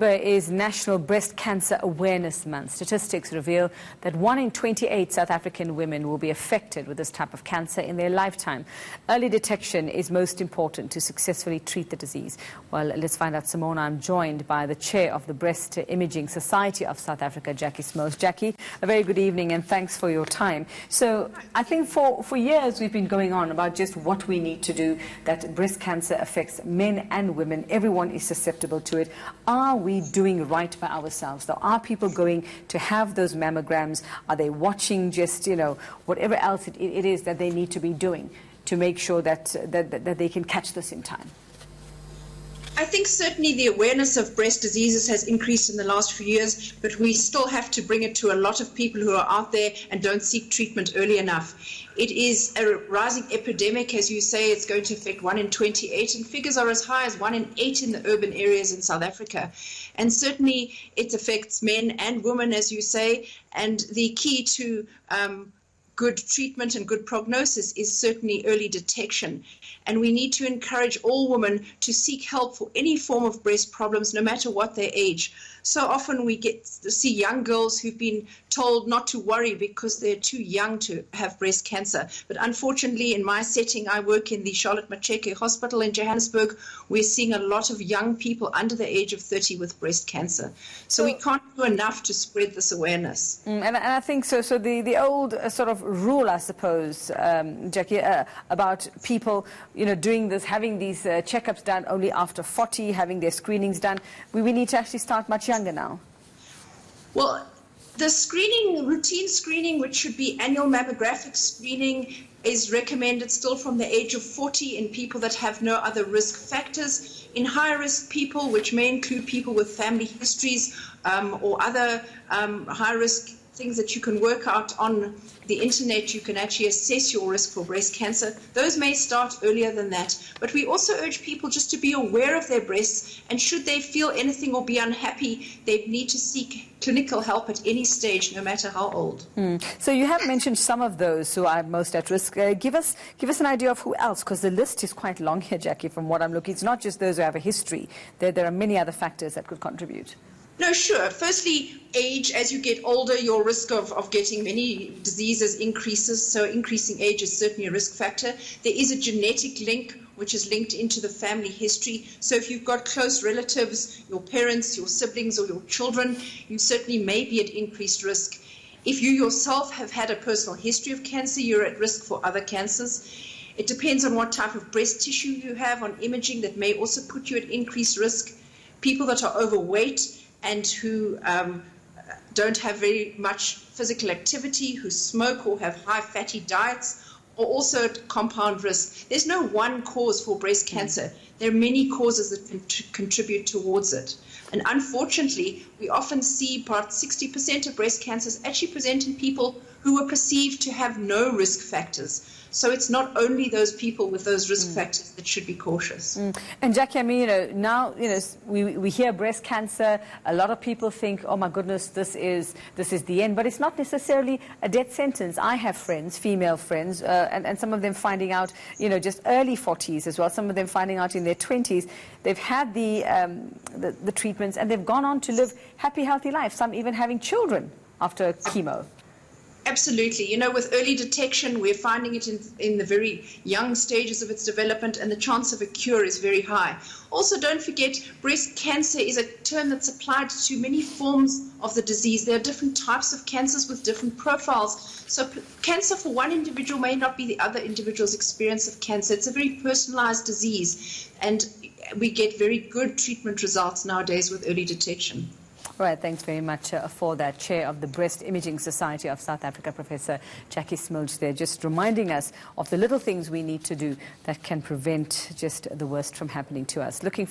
Is National Breast Cancer Awareness Month. Statistics reveal that 1 in 28 South African women will be affected with this type of cancer in their lifetime. Early detection is most important to successfully treat the disease. Well, let's find out some more. I'm joined by the chair of the Breast Imaging Society of South Africa, Jackie Smilge. Jackie, a very good evening and thanks for your time. So I think for years we've been going on about just what we need to do, that breast cancer affects men and women. Everyone is susceptible to it. Are we doing right by ourselves? Though, are people going to have those mammograms? Are they watching just, whatever else it is that they need to be doing to make sure that they can catch this in time? I think certainly the awareness of breast diseases has increased in the last few years, but we still have to bring it to a lot of people who are out there and don't seek treatment early enough. It is a rising epidemic, as you say. It's going to affect 1 in 28, and figures are as high as 1 in 8 in the urban areas in South Africa. And certainly it affects men and women, as you say, and the key to good treatment and good prognosis is certainly early detection. And we need to encourage all women to seek help for any form of breast problems, no matter what their age. So often we get to see young girls who've been told not to worry because they're too young to have breast cancer. But unfortunately, in my setting, I work in the Charlotte Maxeke Hospital in Johannesburg. We're seeing a lot of young people under the age of 30 with breast cancer. So we can't do enough to spread this awareness. And I think so. So the old sort of rule, I suppose, Jackie, about people, doing this, having these checkups done only after 40, having their screenings done. We need to actually start much younger now. Well, the routine screening, which should be annual mammographic screening, is recommended still from the age of 40 in people that have no other risk factors. In high-risk people, which may include people with family histories or other high-risk things that you can work out on the internet, you can actually assess your risk for breast cancer. Those may start earlier than that. But we also urge people just to be aware of their breasts, and should they feel anything or be unhappy, they need to seek clinical help at any stage, no matter how old. So you have mentioned some of those who are most at risk. Give us an idea of who else, because the list is quite long here, Jackie, from what I'm looking. It's not just those who have a history. There are many other factors that could contribute. No, sure. Firstly, age. As you get older, your risk of getting many diseases increases, so increasing age is certainly a risk factor. There is a genetic link which is linked into the family history. So if you've got close relatives, your parents, your siblings, or your children, you certainly may be at increased risk. If you yourself have had a personal history of cancer, you're at risk for other cancers. It depends on what type of breast tissue you have on imaging that may also put you at increased risk. People that are overweight and who don't have very much physical activity, who smoke or have high fatty diets, are also at compound risk. There's no one cause for breast cancer. There are many causes that can contribute towards it. And unfortunately, we often see about 60% of breast cancers actually present in people who are perceived to have no risk factors. So it's not only those people with those risk factors that should be cautious. And Jackie, I mean, now, we hear breast cancer. A lot of people think, oh my goodness, this is the end. But it's not necessarily a death sentence. I have friends, female friends, and some of them finding out, just early 40s as well. Some of them finding out in their 20s. They've had the treatments and they've gone on to live happy, healthy lives. Some even having children after chemo. Absolutely. With early detection, we're finding it in the very young stages of its development, and the chance of a cure is very high. Also, don't forget, breast cancer is a term that's applied to many forms of the disease. There are different types of cancers with different profiles. So cancer for one individual may not be the other individual's experience of cancer. It's a very personalized disease, and we get very good treatment results nowadays with early detection. All right, thanks very much for that. Chair of the Breast Imaging Society of South Africa, Professor Jackie Smilge there, just reminding us of the little things we need to do that can prevent just the worst from happening to us. Looking